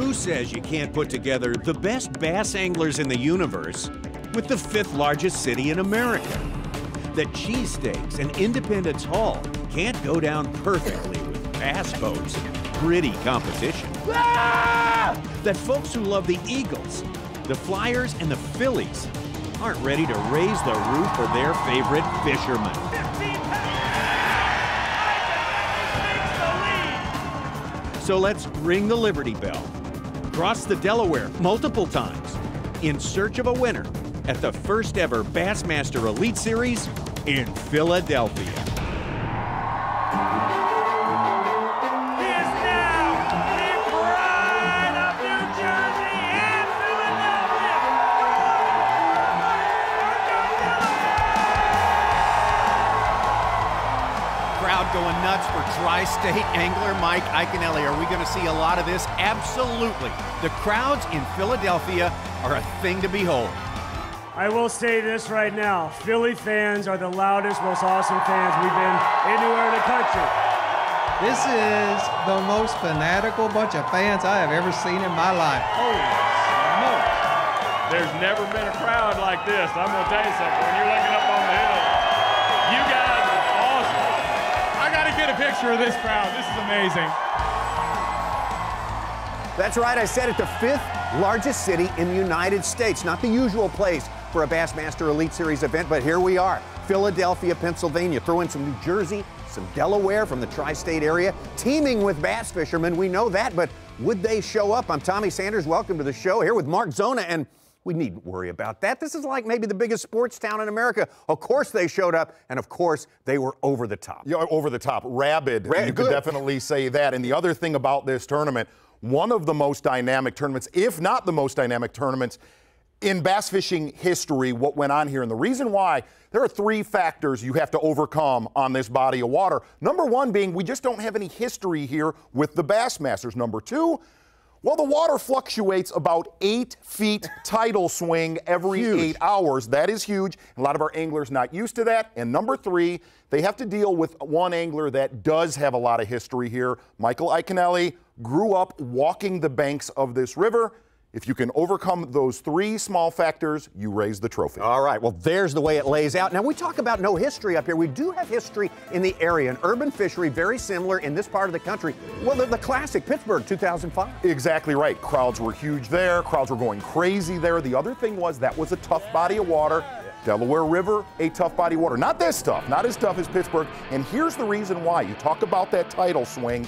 Who says you can't put together the best bass anglers in the universe with the 5th largest city in America? That cheesesteaks and Independence Hall can't go down perfectly with bass boats and gritty competition. Ah! That folks who love the Eagles, the Flyers, and the Phillies aren't ready to raise the roof for their favorite fishermen. 15 pounds! So let's ring the Liberty Bell, cross the Delaware multiple times, in search of a winner at the first ever Bassmaster Elite Series in Philadelphia. He is now the pride of New Jersey and Philadelphia. Crowd going nuts for tri-state angler Mike Iaconelli. Are we going to see a lot of this? Absolutely. The crowds in Philadelphia are a thing to behold. I will say this right now. Philly fans are the loudest, most awesome fans we've been anywhere in the country. This is the most fanatical bunch of fans I have ever seen in my life. Holy smokes. There's never been a crowd like this. I'm going to tell you something. When you're looking up on the hill, you guys are awesome. I got to get a picture of this crowd. This is amazing. That's right. I said it, the 5th largest city in the United States. Not the usual place for a Bassmaster Elite Series event, but here we are. Philadelphia, Pennsylvania. Throw in some New Jersey, some Delaware from the tri-state area, teeming with bass fishermen. We know that, but would they show up? I'm Tommy Sanders. Welcome to the show here with Mark Zona, and we needn't worry about that. This is like maybe the biggest sports town in America. Of course they showed up, and of course they were over the top. Yeah, over the top. Rabid. You could definitely say that. And the other thing about this tournament, one of the most dynamic tournaments, if not the most dynamic tournaments in bass fishing history, what went on here. And the reason why, there are 3 factors you have to overcome on this body of water. Number 1 being we just don't have any history here with the Bassmasters. Number 2, well, the water fluctuates about 8 feet tidal swing every 8 hours. That is huge. A lot of our anglers not used to that. And number 3, they have to deal with one angler that does have a lot of history here. Michael Iaconelli grew up walking the banks of this river. If you can overcome those 3 small factors, you raise the trophy. All right, well, there's the way it lays out. Now, we talk about no history up here. We do have history in the area, an urban fishery very similar in this part of the country. Well, the classic Pittsburgh 2005. Exactly right. Crowds were huge there. Crowds were going crazy there. The other thing was that was a tough body of water. Delaware River, a tough body of water. Not this tough, not as tough as Pittsburgh. And here's the reason why. You talk about that tidal swing.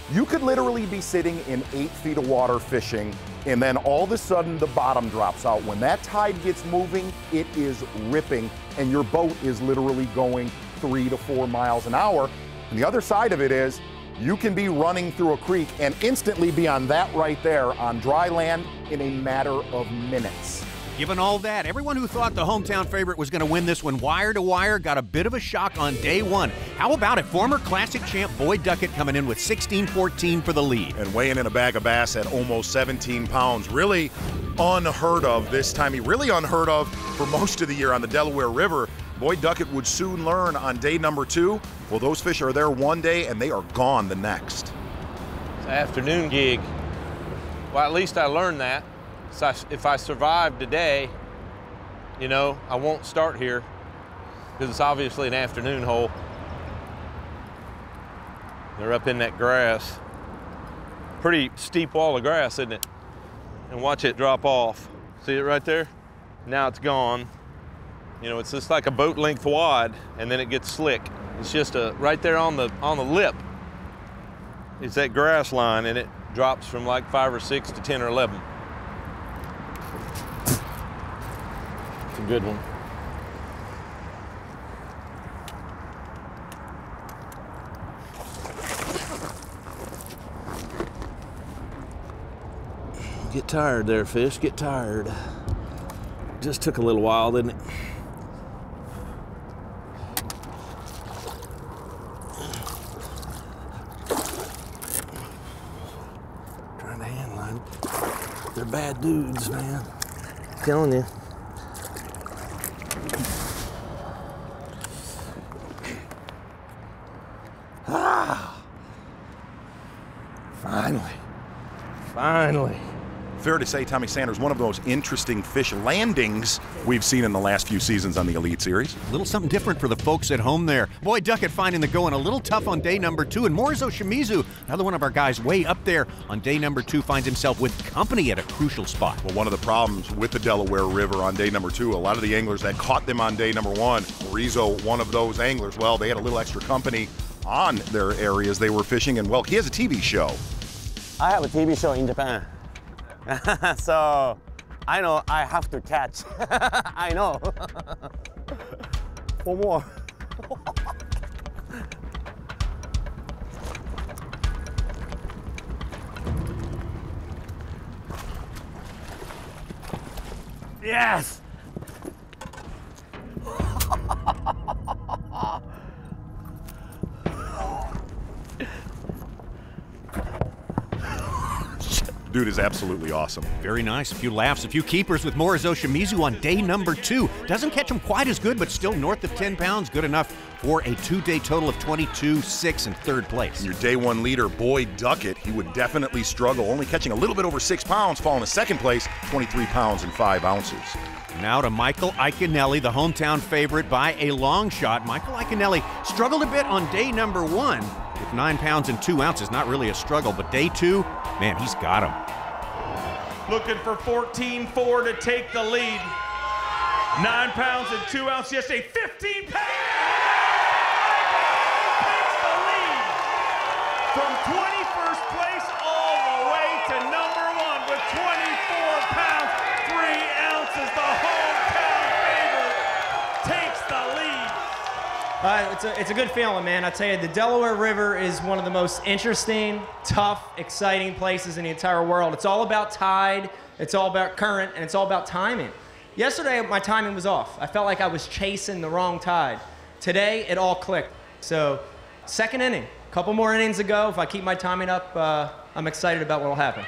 You could literally be sitting in 8 feet of water fishing, and then all of a sudden the bottom drops out. When that tide gets moving, it is ripping, and your boat is literally going 3 to 4 miles an hour. And the other side of it is you can be running through a creek and instantly be on that right there on dry land in a matter of minutes. Given all that, everyone who thought the hometown favorite was going to win this one wire to wire got a bit of a shock on day 1. How about it? Former Classic champ Boyd Duckett coming in with 16-14 for the lead. And weighing in a bag of bass at almost 17 pounds. Really unheard of this time. Really unheard of for most of the year on the Delaware River. Boyd Duckett would soon learn on day number 2. Well, those fish are there one day and they are gone the next. It's an afternoon gig. Well, at least I learned that. So if I survive today, you know, I won't start here because it's obviously an afternoon hole. They're up in that grass. Pretty steep wall of grass, isn't it? And watch it drop off. See it right there? Now it's gone. You know, it's just like a boat length wide, and then it gets slick. It's just right there on the lip. It's that grass line, and it drops from like 5 or 6 to 10 or 11. It's a good one. Get tired there, fish, get tired. Just took a little while, didn't it? Trying to hand line. They're bad dudes, man. I'm telling you. Finally. Fair to say, Tommy Sanders, one of the most interesting fish landings we've seen in the last few seasons on the Elite Series. A little something different for the folks at home there. Boy Duckett finding the going a little tough on day number 2, and Morizo Shimizu, another one of our guys way up there on day number 2, finds himself with company at a crucial spot. Well, one of the problems with the Delaware River on day number 2, a lot of the anglers that caught them on day number 1, Morizo, one of those anglers, well, they had a little extra company on their areas they were fishing, and well, he has a TV show. I have a TV show in Japan. So I know I have to catch. I know. One more. Yes! Dude is absolutely awesome. Very nice. A few laughs, a few keepers with Morizo Shimizu on day number 2. Doesn't catch him quite as good, but still north of 10 pounds. Good enough for a 2-day total of 22, 6, and 3rd place. And your day 1 leader, Boyd Duckett, he would definitely struggle, only catching a little bit over 6 pounds, falling to 2nd place, 23 pounds and 5 ounces. Now to Michael Iaconelli, the hometown favorite by a long shot. Michael Iaconelli struggled a bit on day number 1 with 9 pounds and 2 ounces. Not really a struggle, but day 2, man, he's got him. Looking for 14-4 to take the lead. 9 pounds and 2 ounces yesterday, 15 pounds! Takes the lead from 21st place all the way to number 1 with 24 pounds, 3 ounces. The hometown favorite takes the lead. It's a good feeling, man. I tell you, the Delaware River is one of the most interesting, tough, exciting places in the entire world. It's all about tide, it's all about current, and it's all about timing. Yesterday, my timing was off. I felt like I was chasing the wrong tide. Today, it all clicked. So, 2nd inning, a couple more innings to go. If I keep my timing up, I'm excited about what will happen.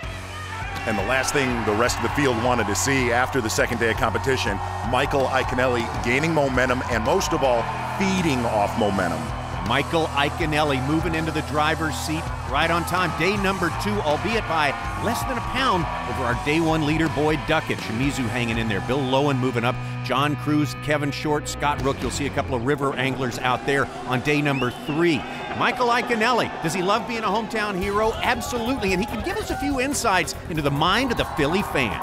And the last thing the rest of the field wanted to see after the 2nd day of competition, Michael Iaconelli gaining momentum and most of all, feeding off momentum. Michael Iaconelli moving into the driver's seat right on time. Day number 2, albeit by less than a pound over our day 1 leader, Boyd Duckett. Shimizu hanging in there. Bill Lowen moving up. John Cruz, Kevin Short, Scott Rook. You'll see a couple of river anglers out there on day number 3. Michael Iaconelli, does he love being a hometown hero? Absolutely, and he can give us a few insights into the mind of the Philly fan.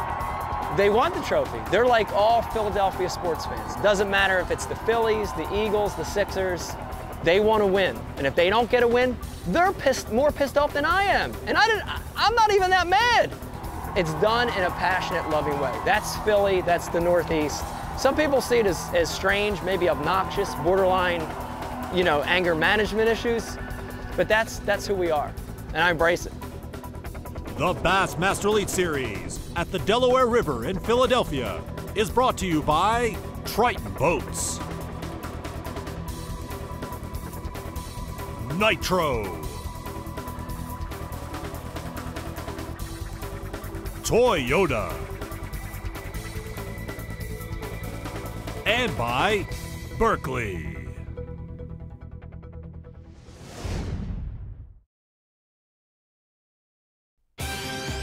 They want the trophy. They're like all Philadelphia sports fans. Doesn't matter if it's the Phillies, the Eagles, the Sixers. They want to win. And if they don't get a win, they're more pissed off than I am. And I'm not even that mad. It's done in a passionate, loving way. That's Philly, that's the Northeast. Some people see it as strange, maybe obnoxious, borderline, you know, anger management issues. But that's who we are, and I embrace it. The Bassmaster Elite Series at the Delaware River in Philadelphia is brought to you by Triton Boats, Nitro, Toyota, and by Berkeley.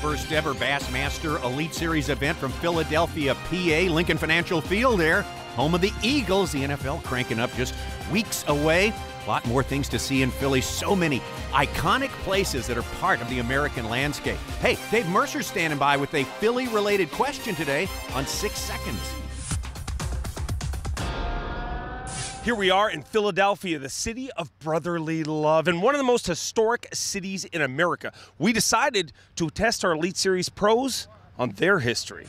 First ever Bassmaster Elite Series event from Philadelphia, PA, Lincoln Financial Field there, home of the Eagles. The NFL cranking up just weeks away. A lot more things to see in Philly. So many iconic places that are part of the American landscape. Hey, Dave Mercer's standing by with a Philly-related question today on 6 Seconds. Here we are in Philadelphia, the city of brotherly love, and one of the most historic cities in America. We decided to test our Elite Series pros on their history.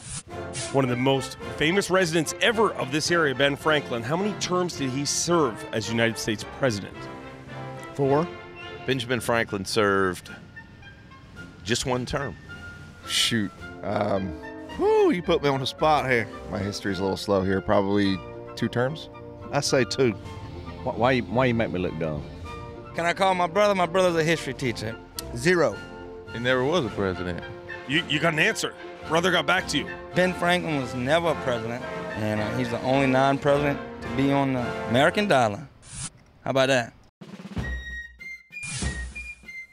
One of the most famous residents ever of this area, Ben Franklin. How many terms did he serve as United States President? 4. Benjamin Franklin served just 1 term. Shoot. You put me on the spot here. My history's a little slow here. Probably 2 terms. I say 2. Why you make me look dumb? Can I call my brother? My brother's a history teacher. 0. He never was a president. You got an answer. Brother got back to you. Ben Franklin was never a president, and he's the only non-president to be on the American dollar. How about that?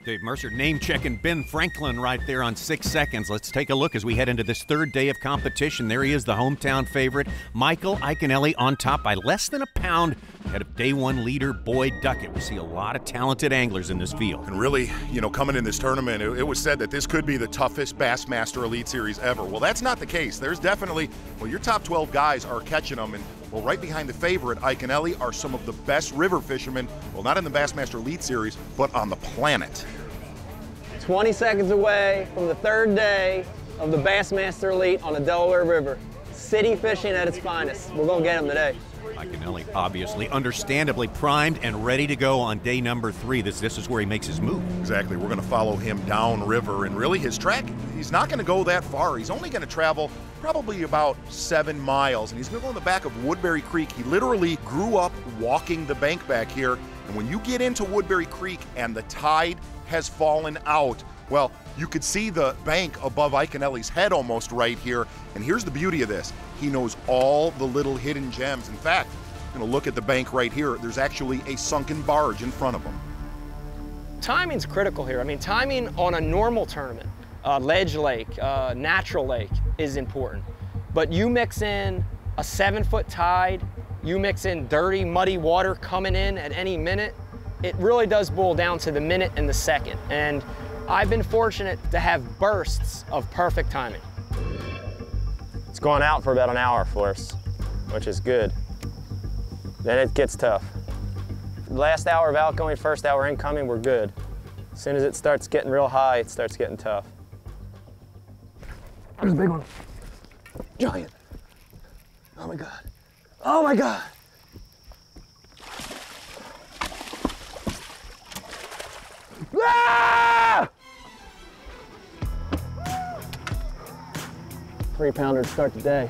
Dave Mercer name-checking Ben Franklin right there on 6 seconds. Let's take a look as we head into this third day of competition. There he is, the hometown favorite, Michael Iaconelli, on top by less than a pound ahead of day one leader Boyd Duckett. We see a lot of talented anglers in this field. And really, you know, coming in this tournament, it was said that this could be the toughest Bassmaster Elite Series ever. Well, that's not the case. There's definitely, well, your top 12 guys are catching them, and well, right behind the favorite, Iaconelli, are some of the best river fishermen, well, not in the Bassmaster Elite Series, but on the planet. 20 seconds away from the third day of the Bassmaster Elite on the Delaware River. City fishing at its finest. We're gonna get them today. Iaconelli obviously, understandably primed and ready to go on day number 3. This is where he makes his move. Exactly. We're going to follow him downriver, and really his track, he's not going to go that far. He's only going to travel probably about 7 miles, and he's going to go in the back of Woodbury Creek. He literally grew up walking the bank back here, and when you get into Woodbury Creek and the tide has fallen out, well, you could see the bank above Iaconelli's head almost right here. And here's the beauty of this. He knows all the little hidden gems. In fact, I'm going to look at the bank right here. There's actually a sunken barge in front of him. Timing's critical here. I mean, timing on a normal tournament, ledge lake, natural lake, is important. But you mix in a 7-foot tide, you mix in dirty, muddy water coming in at any minute, it really does boil down to the minute and the second. And I've been fortunate to have bursts of perfect timing. It's going out for about an hour for us, which is good. Then it gets tough. Last hour of outgoing, first hour incoming, we're good. As soon as it starts getting real high, it starts getting tough. There's a big one. Giant. Oh my God. Oh my God. Ah! 3-pounder to start the day.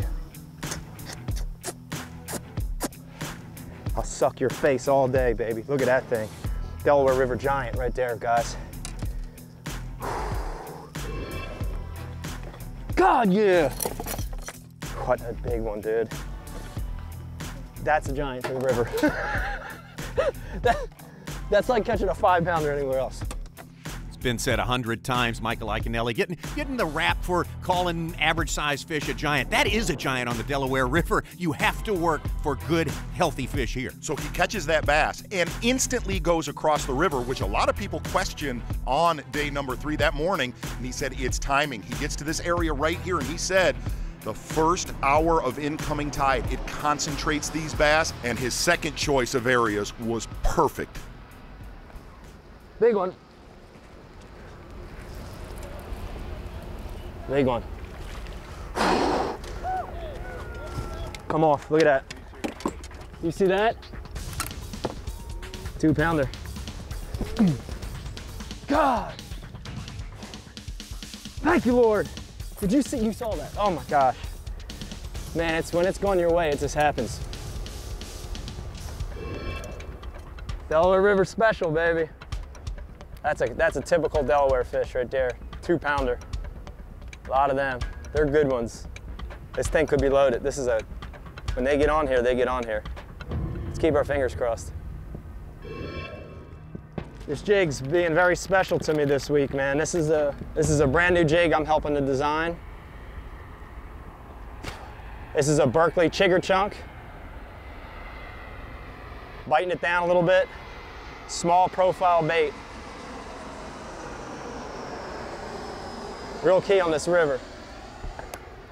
I'll suck your face all day, baby. Look at that thing. Delaware River giant right there, guys. God, yeah. What a big one, dude. That's a giant for the river. That's like catching a 5-pounder anywhere else. It's been said 100 times, Michael Iaconelli getting the rap for calling average-sized fish a giant. That is a giant on the Delaware River. You have to work for good, healthy fish here. So he catches that bass and instantly goes across the river, which a lot of people questioned on day number 3 that morning, and he said it's timing. He gets to this area right here, and he said the first hour of incoming tide, it concentrates these bass, and his second choice of areas was perfect. Big one. Big one. Come off, look at that. You see that? 2-pounder. God. Thank you, Lord. Did you see, you saw that? Oh my gosh. Man, it's when it's going your way, it just happens. Delaware River special, baby. That's a typical Delaware fish right there. 2-pounder. A lot of them. They're good ones. This thing could be loaded. This is when they get on here, they get on here. Let's keep our fingers crossed. This jig's being very special to me this week, man. This is a brand new jig I'm helping to design. This is a Berkeley chigger chunk. Biting it down a little bit. Small profile bait. Real key on this river.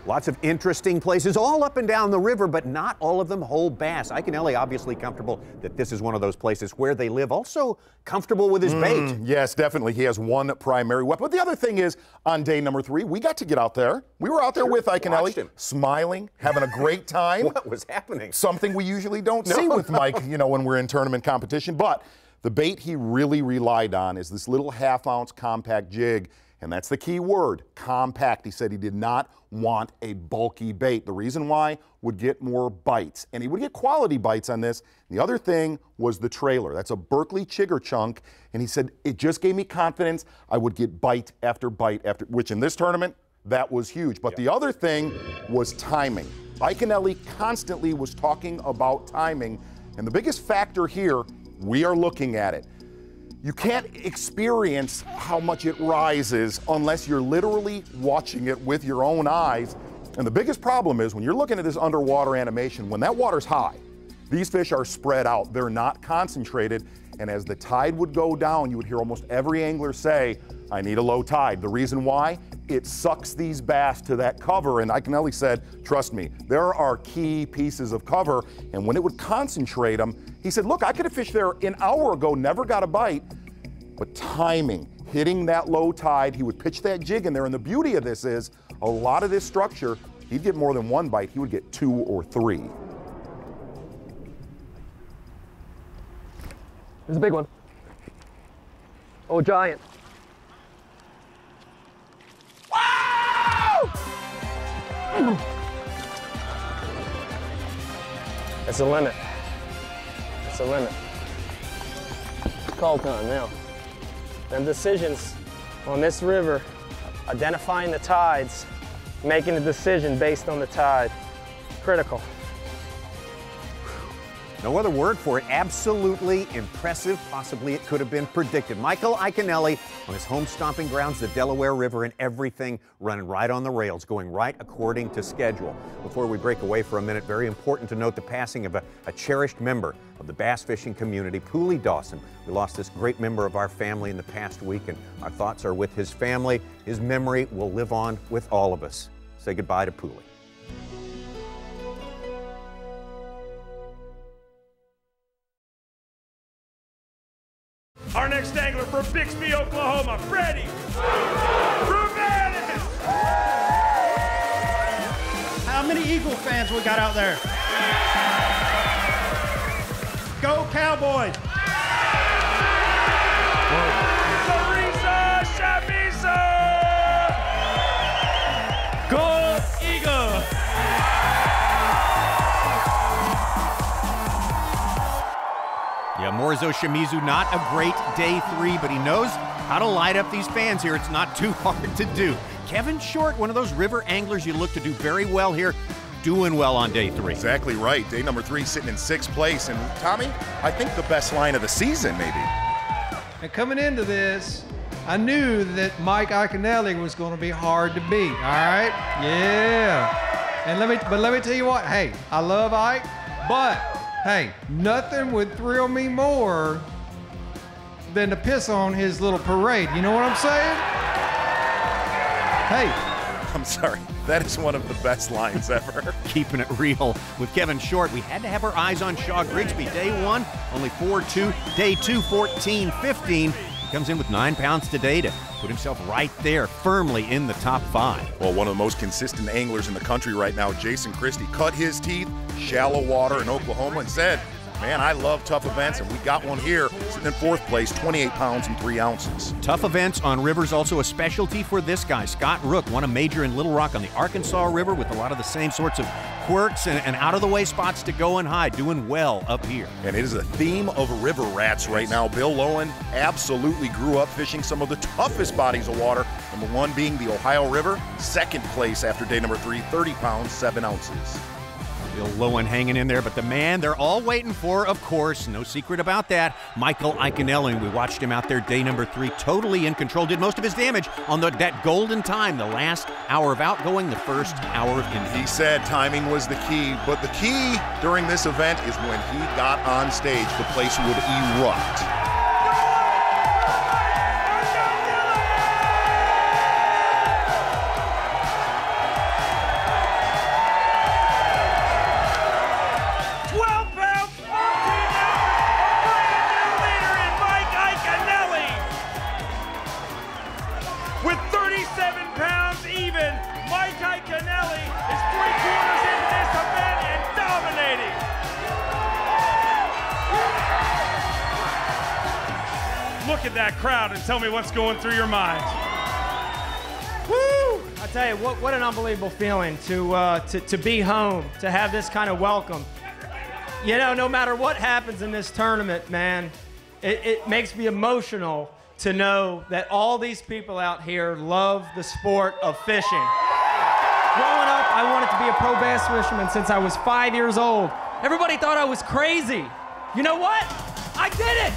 Lots of interesting places all up and down the river, but not all of them hold bass. Iaconelli obviously comfortable that this is one of those places where they live. Also comfortable with his bait. Yes, definitely. He has one primary weapon. But the other thing is, on day number 3, we got to get out there. We were out there with Iaconelli, smiling, having a great time. What was happening? Something we usually don't see with Mike, you know, when we're in tournament competition. But the bait he really relied on is this little 1/2-ounce compact jig. And that's the key word, compact. He said he did not want a bulky bait. The reason why would get more bites, and he would get quality bites on this. The other thing was the trailer. That's a Berkeley chigger chunk, and he said it just gave me confidence I would get bite after bite after, which in this tournament, that was huge. But the other thing was timing. Iaconelli constantly was talking about timing, and the biggest factor here, we are looking at it. You can't experience how much it rises unless you're literally watching it with your own eyes. And the biggest problem is when you're looking at this underwater animation, when that water's high, these fish are spread out. They're not concentrated. And as the tide would go down, you would hear almost every angler say, I need a low tide. The reason why? It sucks these bass to that cover. And Iaconelli said, trust me, there are key pieces of cover. And when it would concentrate them, he said, look, I could have fished there an hour ago, never got a bite. But timing, hitting that low tide, he would pitch that jig in there. And the beauty of this is, a lot of this structure, he'd get more than one bite, he would get 2 or 3. There's a big one. Oh, giant. Wow! That's the limit. That's the limit. Call time now. Them decisions on this river, identifying the tides, making a decision based on the tide, critical. No other word for it. Absolutely impressive. Possibly it could have been predicted. Michael Iaconelli on his home stomping grounds, the Delaware River, and everything running right on the rails, going right according to schedule. Before we break away for a minute, very important to note the passing of a cherished member of the bass fishing community, Pooley Dawson. We lost this great member of our family in the past week, and our thoughts are with his family. His memory will live on with all of us. Say goodbye to Pooley. Our next angler from Bixby, Oklahoma, Freddie Rubenis. How many Eagle fans we got out there? Go Cowboys! Marisa Shabisa. Go Eagle! Yeah, Morzo Shimizu, not a great day 3, but he knows how to light up these fans here. It's not too hard to do. Kevin Short, one of those river anglers you look to do very well here, doing well on day 3. Exactly right. Day number 3 sitting in 6th place. And Tommy, I think the best line of the season, maybe. And coming into this, I knew that Mike Iaconelli was going to be hard to beat, all right? Yeah. And let me tell you what, hey, I love Ike, but hey, nothing would thrill me more than to piss on his little parade. You know what I'm saying? Hey. I'm sorry. That is one of the best lines ever. Keeping it real with Kevin Short. We had to have our eyes on Shaw Grigsby. Day 1, only 4-2. Day 2, 14-15. He comes in with 9 pounds today to put himself right there, firmly in the top 5. Well, one of the most consistent anglers in the country right now, Jason Christie, cut his teeth, shallow water in Oklahoma, and said, man, I love tough events, and we got one here, sitting in 4th place, 28 pounds and 3 ounces. Tough events on rivers, also a specialty for this guy. Scott Rook won a major in Little Rock on the Arkansas River with a lot of the same sorts of quirks and out-of-the-way spots to go and hide, doing well up here. And it is a theme of river rats right now. Bill Lowen absolutely grew up fishing some of the toughest bodies of water, number 1 being the Ohio River, 2nd place after day number 3, 30 pounds, 7 ounces. Bill Lowen hanging in there, but the man they're all waiting for, of course, no secret about that, Michael Iaconelli. We watched him out there day number 3, totally in control, did most of his damage on that golden time, the last hour of outgoing, the first hour of ending. He said timing was the key, but the key during this event is when he got on stage, the place would erupt. 37 pounds even. Mike Iaconelli is 3/4 into this event and dominating. Look at that crowd and tell me what's going through your mind. Woo! I tell you, what an unbelievable feeling to be home, to have this kind of welcome. You know, no matter what happens in this tournament, man, it makes me emotional to know that all these people out here love the sport of fishing. Growing up, I wanted to be a pro bass fisherman since I was 5 years old. Everybody thought I was crazy. You know what? I did it!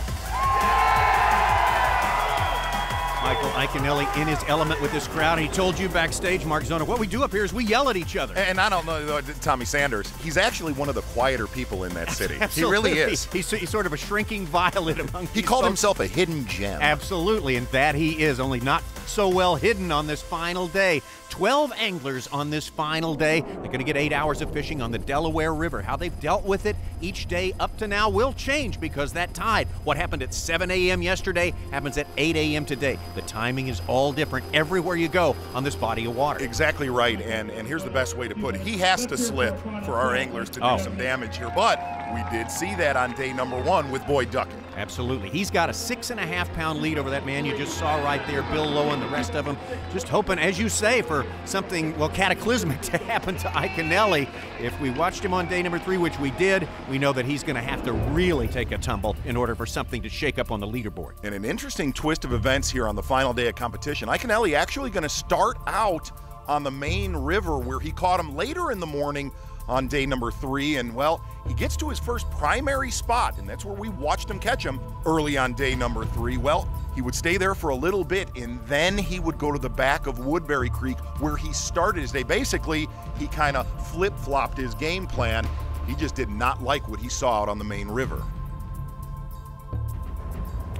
Michael Iaconelli in his element with this crowd. He told you backstage, Mark Zona, what we do up here is we yell at each other. And I don't know, Tommy Sanders, he's actually one of the quieter people in that city. He really is. He's sort of a shrinking violet among He called himself a hidden gem. Absolutely, and that he is, only not so well hidden on this final day. 12 anglers on this final day. They're going to get 8 hours of fishing on the Delaware River. How they've dealt with it each day up to now will change because that tide, what happened at 7 a.m. yesterday, happens at 8 a.m. today. The timing is all different everywhere you go on this body of water. Exactly right, and here's the best way to put it. He has to slip for our anglers to do some damage here, but we did see that on day number 1 with Boyd Duckett. Absolutely. He's got a 6.5-pound lead over that man you just saw right there, Bill Lowe, and the rest of them. Just hoping, as you say, for something, well, cataclysmic to happen to Iaconelli. If we watched him on day number 3, which we did, we know that he's going to have to really take a tumble in order for something to shake up on the leaderboard. And an interesting twist of events here on the final day of competition. Iaconelli actually going to start out on the main river where he caught him later in the morning on day number 3, and well, he gets to his first primary spot, and that's where we watched him catch him early on day number 3. Well, he would stay there for a little bit, and then he would go to the back of Woodbury Creek where he started his day. Basically, he kind of flip-flopped his game plan. He just did not like what he saw out on the main river.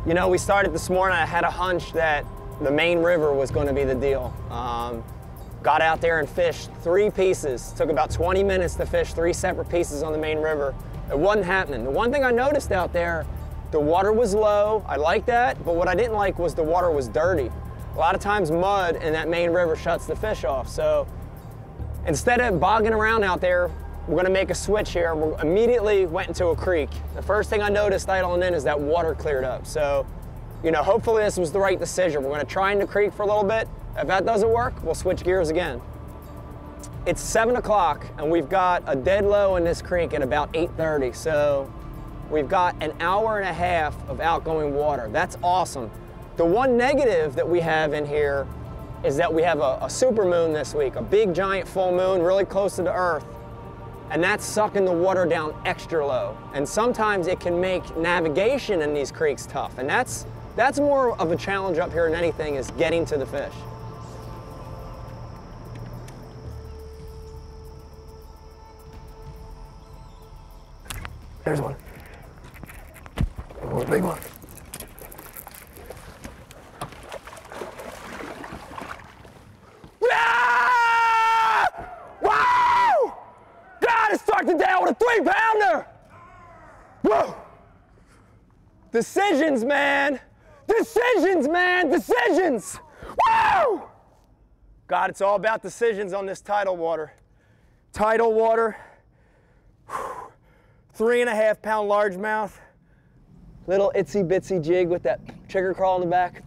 You know, we started this morning, I had a hunch that the main river was going to be the deal. Got out there and fished 3 pieces. Took about 20 minutes to fish 3 separate pieces on the main river. It wasn't happening. The one thing I noticed out there, the water was low. I liked that, but what I didn't like was the water was dirty. A lot of times mud in that main river shuts the fish off. So instead of bogging around out there, we're gonna make a switch here. We immediately went into a creek. The first thing I noticed idling in is that water cleared up. So, you know, hopefully this was the right decision. We're gonna try in the creek for a little bit. If that doesn't work, we'll switch gears again. It's 7 o'clock and we've got a dead low in this creek at about 8:30. So we've got an hour and a half of outgoing water. That's awesome. The one negative that we have in here is that we have a super moon this week, a big giant full moon really close to the earth. And that's sucking the water down extra low. And sometimes it can make navigation in these creeks tough. And that's more of a challenge up here than anything, is getting to the fish. There's one. Oh, big one. Ah! Wow! God, it started down with a 3-pounder! Whoa! Decisions, man! Decisions, man! Decisions! Woo! God, it's all about decisions on this tidal water. Tidal water. 3.5-pound largemouth, little itsy bitsy jig with that trigger crawl in the back.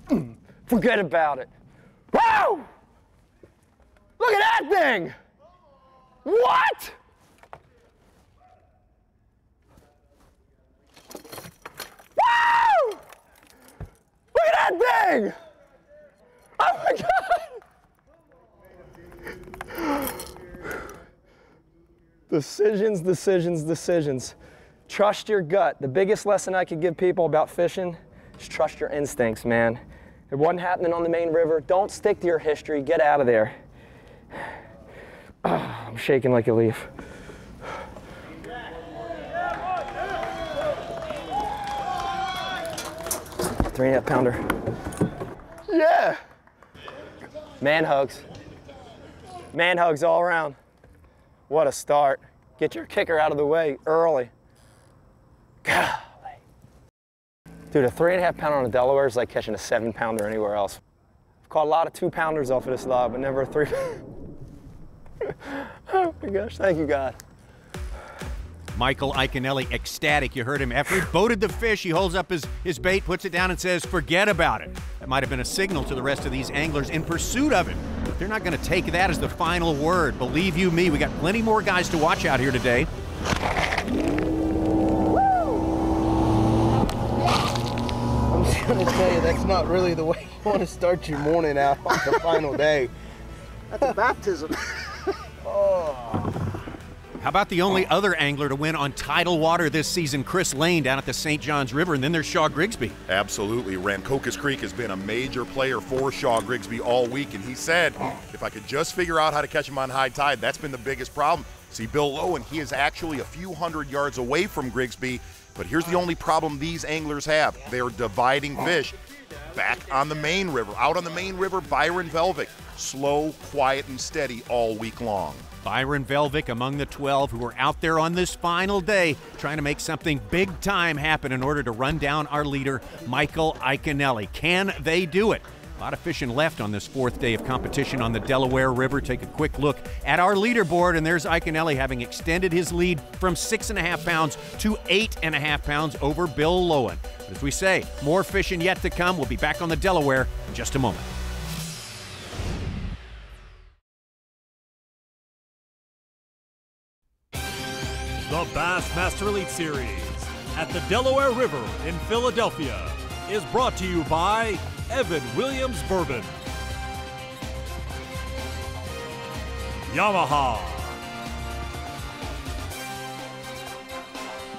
Forget about it. Whoa! Look at that thing! What? Woo! Look at that thing! Oh my God! Decisions, decisions, decisions. Trust your gut. The biggest lesson I could give people about fishing is trust your instincts, man. It wasn't happening on the main river. Don't stick to your history. Get out of there. Oh, I'm shaking like a leaf. Three-and-a-half-pounder. Yeah. Man hugs. Man hugs all around. What a start. Get your kicker out of the way early. Golly. Dude, a 3.5-pounder on the Delaware is like catching a 7-pounder anywhere else. I've caught a lot of 2-pounders off of this log, but never a 3. Oh my gosh, thank you, God. Michael Iaconelli, ecstatic. You heard him. After he boated the fish, he holds up his bait, puts it down, and says, forget about it. That might have been a signal to the rest of these anglers in pursuit of it. But they're not going to take that as the final word. Believe you me, we got plenty more guys to watch out here today. I'm just going to tell you, that's not really the way you want to start your morning out on the final day. That's a baptism. Oh. How about the only other angler to win on tidal water this season, Chris Lane down at the St. Johns River, and then there's Shaw Grigsby. Absolutely. Rancocas Creek has been a major player for Shaw Grigsby all week, and he said, if I could just figure out how to catch him on high tide, that's been the biggest problem. See, Bill Lowen, he is actually a few hundred yards away from Grigsby, but here's the only problem these anglers have. They're dividing fish. Back on the main river, out on the main river, Byron Velvick, slow, quiet, and steady all week long. Byron Velvick among the 12 who are out there on this final day trying to make something big time happen in order to run down our leader, Michael Iaconelli. Can they do it? A lot of fishing left on this 4th day of competition on the Delaware River. Take a quick look at our leaderboard, and there's Iaconelli having extended his lead from 6.5 pounds to 8.5 pounds over Bill Lowen. But as we say, more fishing yet to come. We'll be back on the Delaware in just a moment. The Bassmaster Elite Series at the Delaware River in Philadelphia is brought to you by Evan Williams Bourbon, Yamaha,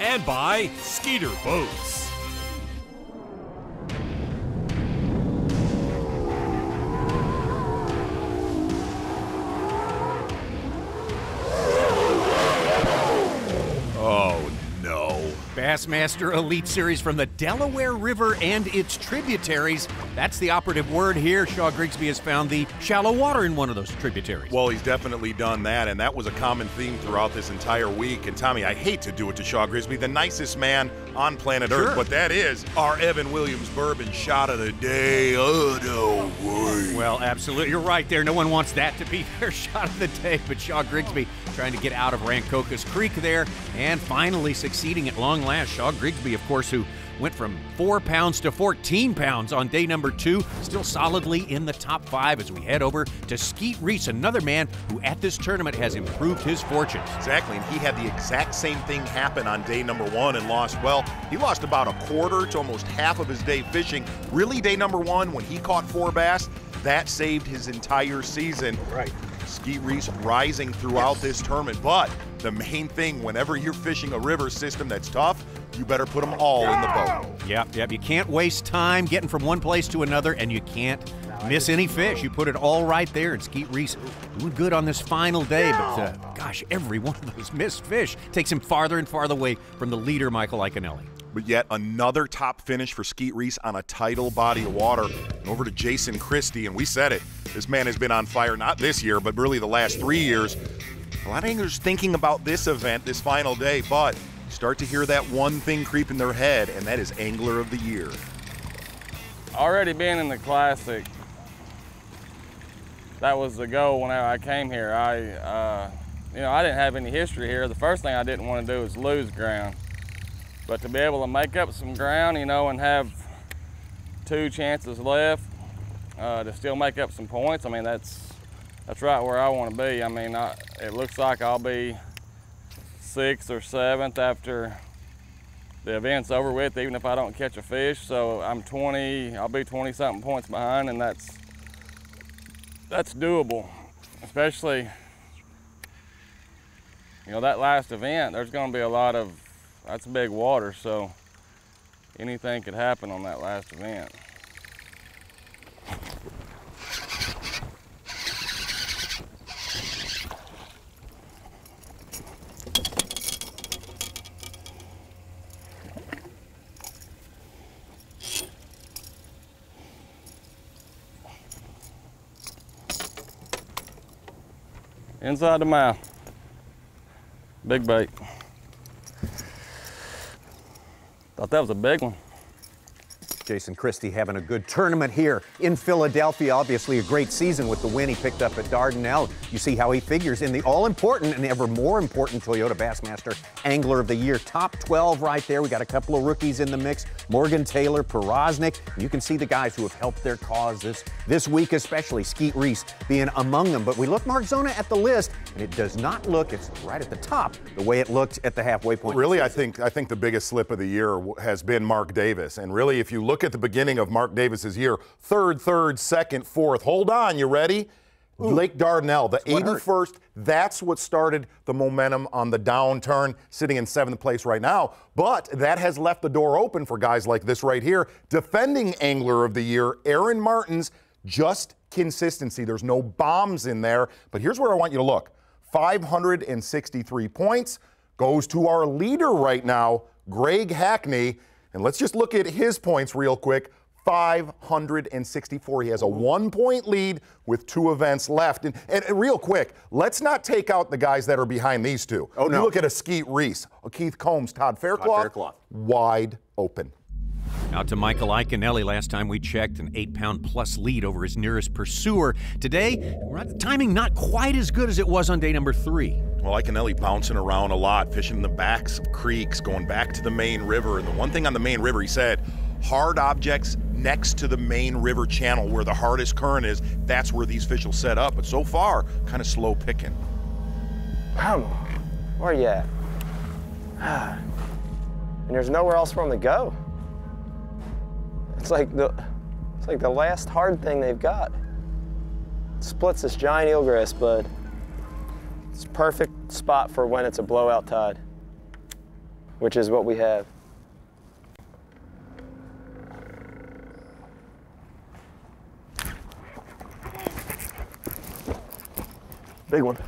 and by Skeeter Boats. Oh, no. Bassmaster Elite Series from the Delaware River and its tributaries. That's the operative word here. Shaw Grigsby has found the shallow water in one of those tributaries. Well, he's definitely done that, and that was a common theme throughout this entire week. And Tommy, I hate to do it to Shaw Grigsby, the nicest man on planet Earth, but that is our Evan Williams Bourbon shot of the day. Oh, no way. Well, absolutely. You're right there. No one wants that to be their shot of the day, but Shaw Grigsby trying to get out of Rancocas Creek there and finally succeeding at long last. Shaw Grigsby, of course, who went from 4 pounds to 14 pounds on day number 2, still solidly in the top 5 as we head over to Skeet Reese, another man who at this tournament has improved his fortunes. Exactly, and he had the exact same thing happen on day number 1 and lost, well, he lost about a quarter to almost half of his day fishing. Really, day number 1, when he caught 4 bass, that saved his entire season. Right. Skeet Reese rising throughout this tournament, but the main thing, whenever you're fishing a river system that's tough, you better put them all in the boat. Yep. You can't waste time getting from one place to another, and you can't miss any fish. You put it all right there, and Skeet Reese doing good on this final day, but gosh, every one of those missed fish takes him farther and farther away from the leader, Michael Iaconelli. But yet another top finish for Skeet Reese on a tidal body of water. And over to Jason Christie, and we said it, this man has been on fire, not this year, but really the last 3 years. A lot of anglers thinking about this event, this final day, but start to hear that one thing creep in their head, and that is Angler of the Year. Already being in the Classic, that was the goal when I came here. I didn't have any history here. The first thing I didn't want to do was lose ground. But to be able to make up some ground, and have 2 chances left to still make up some points, I mean, that's right where I want to be. I mean, it looks like I'll be 6th or 7th after the event's over with, even if I don't catch a fish. So I'll be 20-something points behind, and that's doable, especially, that last event, there's going to be that's big water, so anything could happen on that last event. Inside the mouth. Big bait. Thought that was a big one. Jason Christie having a good tournament here in Philadelphia. Obviously a great season with the win he picked up at Dardanelle. You see how he figures in the all-important and ever more important Toyota Bassmaster Angler of the Year. Top 12 right there. We got a couple of rookies in the mix. Morgan Taylor, Porosnik. You can see the guys who have helped their cause this week, especially Skeet Reese being among them. But we look, Mark Zona, at the list, and it does not look, it's right at the top, the way it looked at the halfway point. Really, I think the biggest slip of the year has been Mark Davis. And really, if you look at the beginning of Mark Davis's year, third, second, fourth. Hold on, you ready? Lake Dardanelle, the 81st, that's what started the momentum on the downturn, sitting in 7th place right now. But that has left the door open for guys like this right here. Defending Angler of the Year, Aaron Martins, just consistency. There's no bombs in there. But here's where I want you to look. 563 points goes to our leader right now, Greg Hackney. And let's just look at his points real quick. 564. He has a 1-point lead with 2 events left. And real quick, let's not take out the guys that are behind these two. Oh, no. You look at a Skeet REESE, Keith Combs, Todd Faircloth, wide open. Out to Michael Iaconelli. Last time we checked, an 8-pound-plus lead over his nearest pursuer. Today, the timing not quite as good as it was on day number 3. Well, Iaconelli bouncing around a lot, fishing the backs of creeks, going back to the main river. And the one thing on the main river, he said, hard objects next to the main river channel where the hardest current is, that's where these fish will set up. But so far, kind of slow picking. Come on, where you at? And there's nowhere else for them to go. It's like the last hard thing they've got. It splits this giant eelgrass bud. It's a perfect spot for when it's a blowout tide, which is what we have. Big one.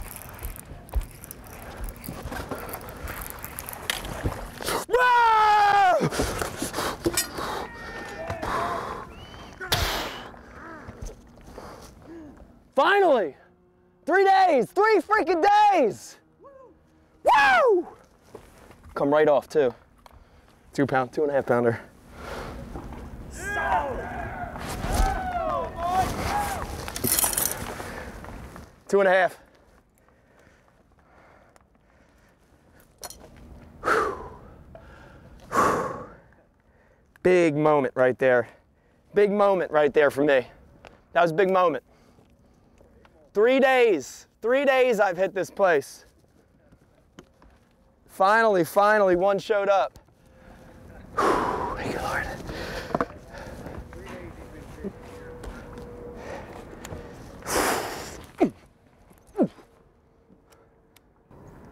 Finally! 3 days! 3 freaking days! Woo! Come right off too. 2-pound, 2.5 pounder. 2.5. Big moment right there. Big moment right there for me. That was a big moment. 3 days. 3 days I've hit this place. Finally, one showed up. Thank you, Lord.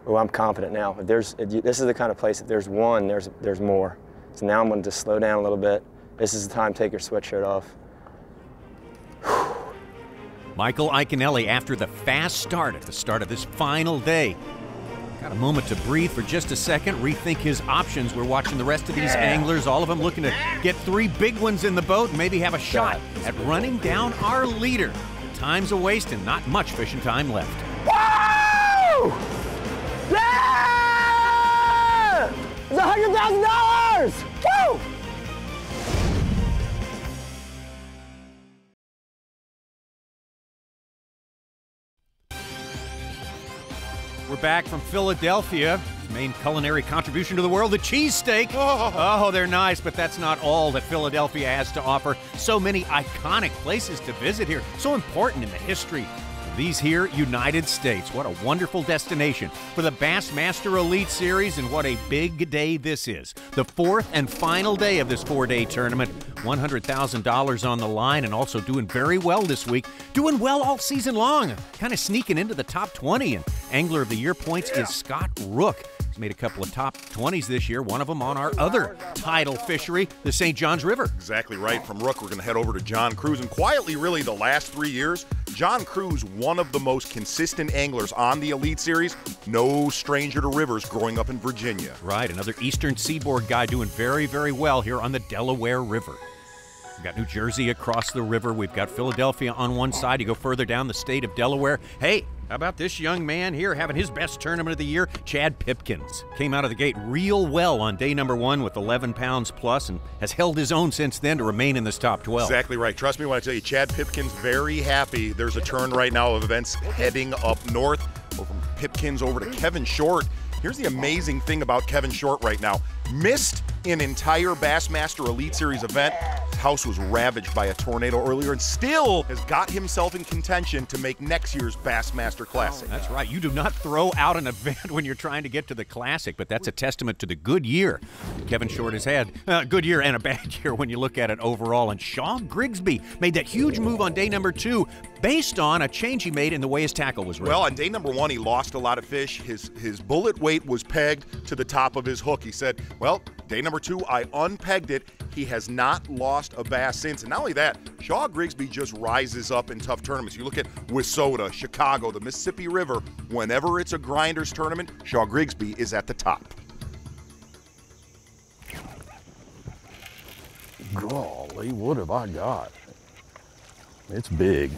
Oh, I'm confident now. This is the kind of place that there's one, there's more. So now I'm going to just slow down a little bit. This is the time to take your sweatshirt off. Michael Iaconelli, after the fast start at the start of this final day, got a moment to breathe for just a second, rethink his options. We're watching the rest of these anglers, all of them looking to get 3 big ones in the boat and maybe have a shot at running down our leader. Time's a waste and not much fishing time left. Woo! Yeah! It's $100,000! Woo! We're back from Philadelphia. Main culinary contribution to the world, the cheesesteak. Oh, they're nice, but that's not all that Philadelphia has to offer. So many iconic places to visit here. So important in the history of these here United States. What a wonderful destination for the Bassmaster Elite Series, and what a big day this is. The 4th and final day of this 4-day tournament. $100,000 on the line, and also doing very well this week. Doing well all season long. Kind of sneaking into the top 20. And Angler of the Year points is Scott Rook. He's made a couple of top 20s this year, one of them on our other tidal fishery, the St. Johns River. Exactly right. From Rook, we're going to head over to John Cruz. And quietly, really, the last 3 years, John Cruz, one of the most consistent anglers on the Elite Series. No stranger to rivers growing up in Virginia. Right, another Eastern Seaboard guy doing very, very well here on the Delaware River. We've got New Jersey across the river. We've got Philadelphia on one side. You go further down, the state of Delaware. Hey, how about this young man here having his best tournament of the year? Chad Pipkins came out of the gate real well on day number 1 with 11 pounds plus, and has held his own since then to remain in this top 12. Exactly right. Trust me when I tell you, Chad Pipkins very happy. There's a turn right now of events heading up north. Go from Pipkins over to Kevin Short. Here's the amazing thing about Kevin Short right now. Missed an entire Bassmaster Elite Series event. house was ravaged by a tornado earlier and still has got himself in contention to make next year's Bassmaster Classic. That's right. You do not throw out an event when you're trying to get to the Classic, but that's a testament to the good year Kevin Short has had. Good year and a bad year when you look at it overall. And Shaw Grigsby made that huge move on day number 2 based on a change he made in the way his tackle was rigged. Well, on day number 1, he lost a lot of fish. His bullet weight was pegged to the top of his hook. He said, well, day number 2, I unpegged it. He has not lost a bass since. And not only that, Shaw Grigsby just rises up in tough tournaments. You look at Wissota, Chicago, the Mississippi River. Whenever it's a grinders tournament, Shaw Grigsby is at the top. Golly, what have I got? It's big.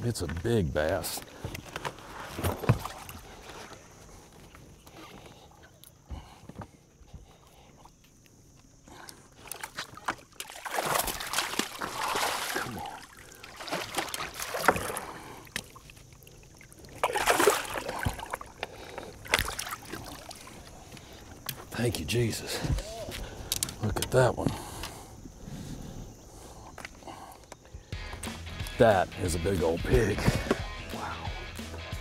It's a big bass. Thank you, Jesus. Look at that one. That is a big old pig.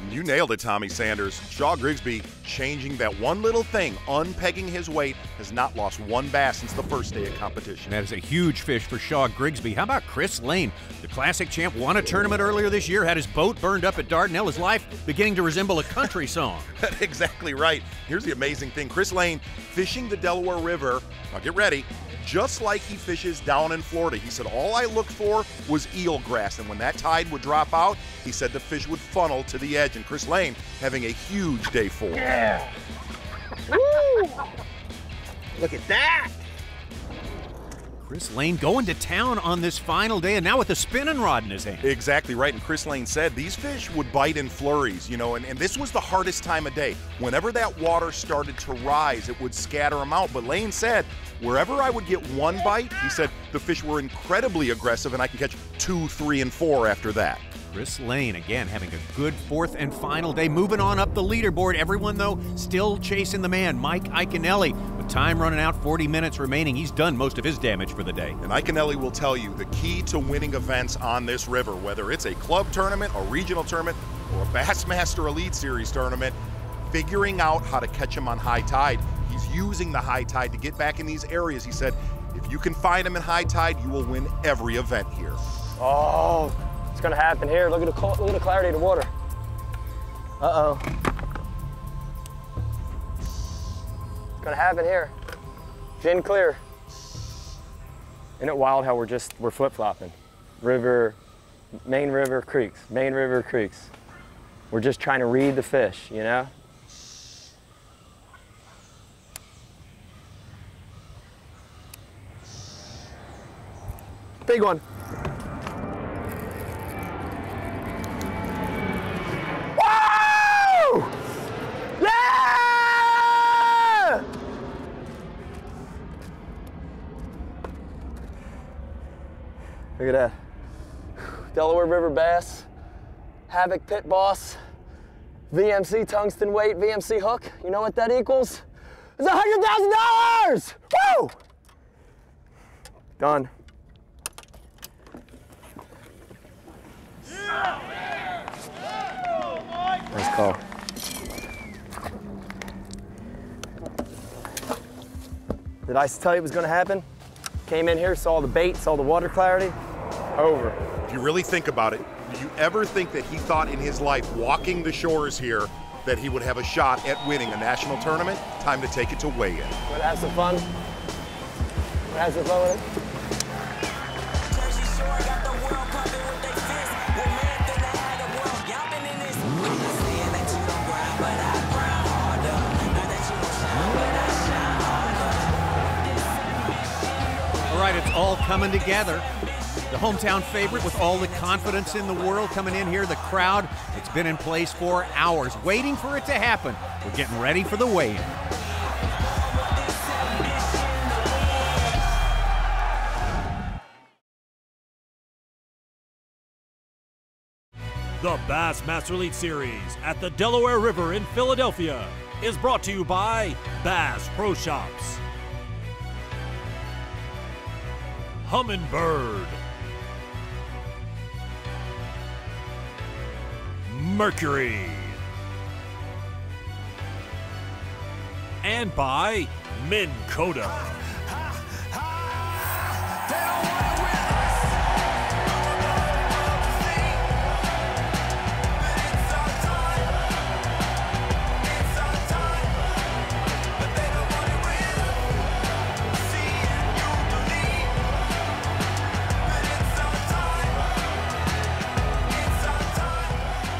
You nailed it, Tommy Sanders. Shaw Grigsby changing that one little thing, unpegging his weight, has not lost one bass since the first day of competition. That is a huge fish for Shaw Grigsby. How about Chris Lane? The Classic champ won a tournament earlier this year, had his boat burned up at Dardanelle, his life beginning to resemble a country song. That's exactly right. Here's the amazing thing. Chris Lane fishing the Delaware River, now get ready, just like he fishes down in Florida. He said, all I looked for was eelgrass, and when that tide would drop out, he said the fish would funnel to the edge, and Chris Lane having a huge day 4. Yeah. Woo! Look at that! Chris Lane going to town on this final day, and now with a spinning rod in his hand. Exactly right, and Chris Lane said these fish would bite in flurries, you know, and this was the hardest time of day. Whenever that water started to rise, it would scatter them out, but Lane said, wherever I would get one bite, he said the fish were incredibly aggressive, and I can catch 2, 3, and 4 after that. Chris Lane, again, having a good 4th and final day. Moving on up the leaderboard. Everyone, though, still chasing the man, Mike Iaconelli. With time running out, 40 minutes remaining, he's done most of his damage for the day. And Iaconelli will tell you the key to winning events on this river, whether it's a club tournament, a regional tournament, or a Bassmaster Elite Series tournament, figuring out how to catch him on high tide. He's using the high tide to get back in these areas. He said, if you can find him in high tide, you will win every event here. Oh. It's gonna happen here. Look at the clarity of the water. Uh-oh. It's gonna happen here. Gin clear. Isn't it wild how we're flip-flopping? River, main river, creeks, main river, creeks. We're just trying to read the fish, you know? Big one. Look at that. Delaware River bass, Havoc Pit Boss, VMC tungsten weight, VMC hook. You know what that equals? It's $100,000! Woo! Done. Nice call. Did I tell you it was gonna happen? Came in here, saw the bait, saw the water clarity. Over. If you really think about it, do you ever think that he thought in his life, walking the shores here, that he would have a shot at winning a national tournament? Time to take it to weigh-in. Wanna have some fun? Wanna have some fun with it? All right, it's all coming together. The hometown favorite with all the confidence in the world coming in here. The crowd, it's been in place for hours, waiting for it to happen. We're getting ready for the weigh-in. The Bassmaster Elite Series at the Delaware River in Philadelphia is brought to you by Bass Pro Shops. Hummingbird, Mercury, and by Minn Kota.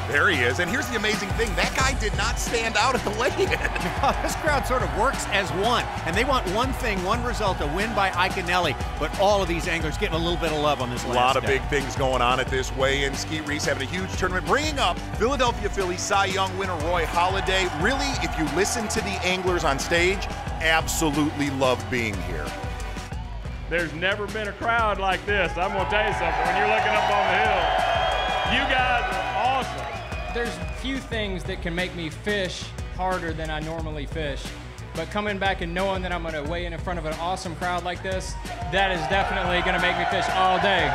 There he is, and here's the amazing thing. That guy did not stand out at the weigh-in. This crowd sort of works as one, and they want one thing, one result, a win by Iaconelli, but all of these anglers getting a little bit of love on this last A lot of day. big things going on at this weigh-in. Skeet REESE having a huge tournament, bringing up Philadelphia Phillies Cy Young winner Roy Halladay. Really, if you listen to the anglers on stage, absolutely loved being here. There's never been a crowd like this. I'm going to tell you something. When you're looking up on the hill, you guys are awesome. There's few things that can make me fish harder than I normally fish. But coming back and knowing that I'm going to weigh in front of an awesome crowd like this, that is definitely going to make me fish all day.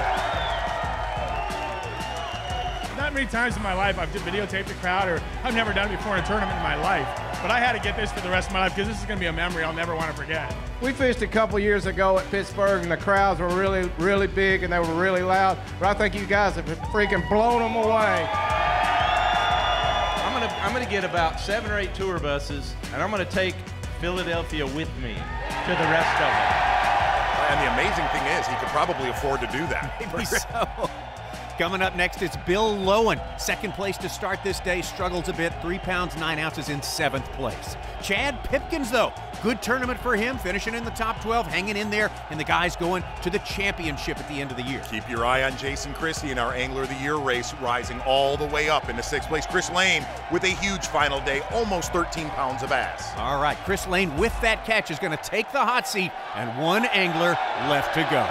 Not many times in my life I've just videotaped the crowd, or I've never done it before in a tournament in my life. But I had to get this for the rest of my life because this is going to be a memory I'll never want to forget. We fished a couple years ago at Pittsburgh, and the crowds were really, really big, and they were really loud. But I think you guys have freaking blown them away. I'm gonna get about 7 or 8 tour buses, and I'm gonna take Philadelphia with me to the rest of it. And the amazing thing is, he could probably afford to do that. Maybe so. Coming up next, it's Bill Lowen. Second place to start this day, struggles a bit, 3 pounds, 9 ounces in 7th place. Chad Pipkins, though, good tournament for him, finishing in the top 12, hanging in there, and the guys going to the championship at the end of the year. Keep your eye on Jason Christie in our Angler of the Year race, rising all the way up into 6th place. Chris Lane with a huge final day, almost 13 pounds of bass. All right, Chris Lane with that catch is going to take the hot seat, and one angler left to go.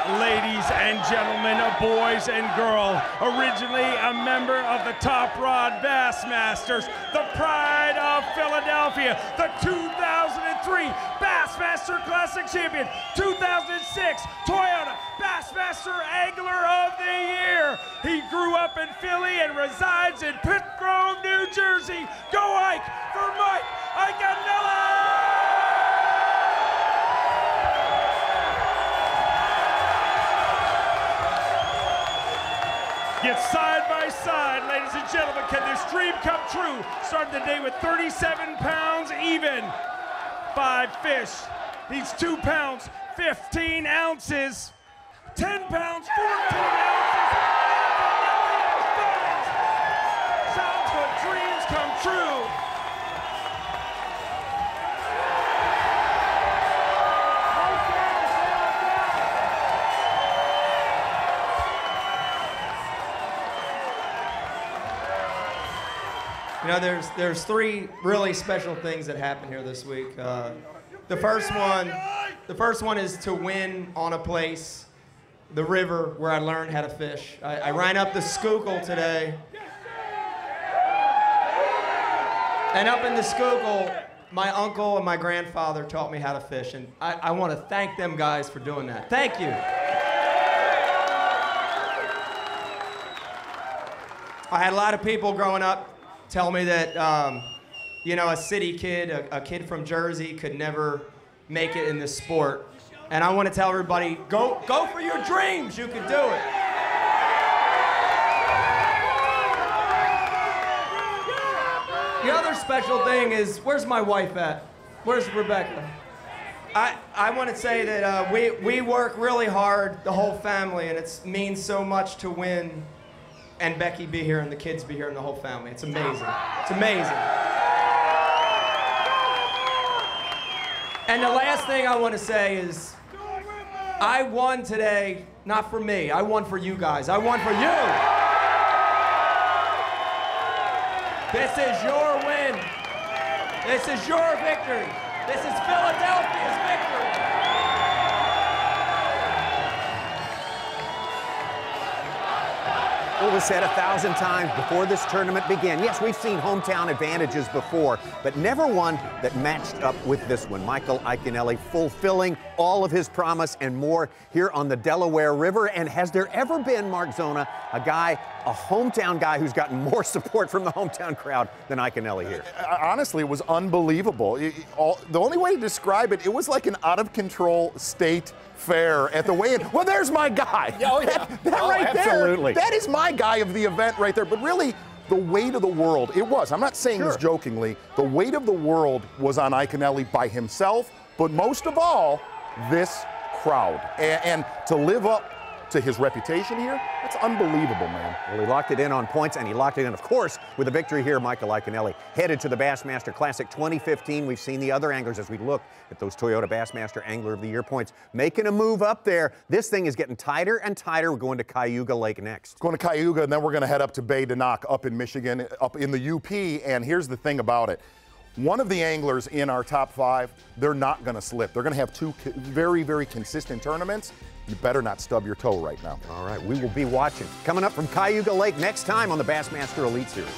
Ladies and gentlemen, boys and girls, originally a member of the Top Rod Bassmasters, the pride of Philadelphia, the 2003 Bassmaster Classic Champion, 2006 Toyota Bassmaster Angler of the Year. He grew up in Philly and resides in Pit Grove, New Jersey. Go Ike for Mike Iaconelli! Get side by side, ladies and gentlemen. Can this dream come true? Started the day with 37 pounds even. 5 fish. He's 2 pounds, 15 ounces. 10 pounds, 14 ounces. Sounds good. Dreams come true. You know, there's 3 really special things that happen here this week. The first one is to win on a place, the river, where I learned how to fish. I ran up the Schuylkill today, and up in the Schuylkill, my uncle and my grandfather taught me how to fish, and I want to thank them guys for doing that. Thank you. I had a lot of people growing up tell me that, you know, a city kid, a kid from Jersey could never make it in this sport. And I want to tell everybody, go for your dreams, you can do it. The other special thing is, where's my wife at? Where's Rebecca? I want to say that we work really hard, the whole family, and it means so much to win and Becky be here and the kids be here and the whole family. It's amazing. It's amazing. And the last thing I want to say is, I won today, not for me. I won for you guys. I won for you. This is your win. This is your victory. This is Philadelphia's victory. Well, was said 1,000 times before this tournament began. Yes, we've seen hometown advantages before, but never one that matched up with this one. Michael Iaconelli fulfilling all of his promise and more here on the Delaware River. And has there ever been, Mark Zona, a hometown guy who's gotten more support from the hometown crowd than Iaconelli here? Honestly, it was unbelievable. The only way to describe it, it was like an out-of-control state fair at the weigh-in. Well, there's my guy. Oh, yeah. That right absolutely. there. That is my guy of the event right there. But really, the weight of the world, it was. I'm not saying this jokingly. The weight of the world was on Iaconelli by himself, but most of all, this crowd. And to live up to his reputation here, that's unbelievable, man. Well, he locked it in on points, and he locked it in, of course, with a victory here. Michael Iaconelli headed to the Bassmaster Classic 2015. We've seen the other anglers as we look at those Toyota Bassmaster Angler of the Year points making a move up there. This thing is getting tighter and tighter. We're going to Cayuga Lake next. Going to Cayuga, and then we're going to head up to Bay de Noc up in Michigan, up in the UP. And here's the thing about it. One of the anglers in our top 5, they're not going to slip. They're going to have 2 very, very consistent tournaments. You better not stub your toe right now. All right, we will be watching. Coming up from Cayuga Lake next time on the Bassmaster Elite Series.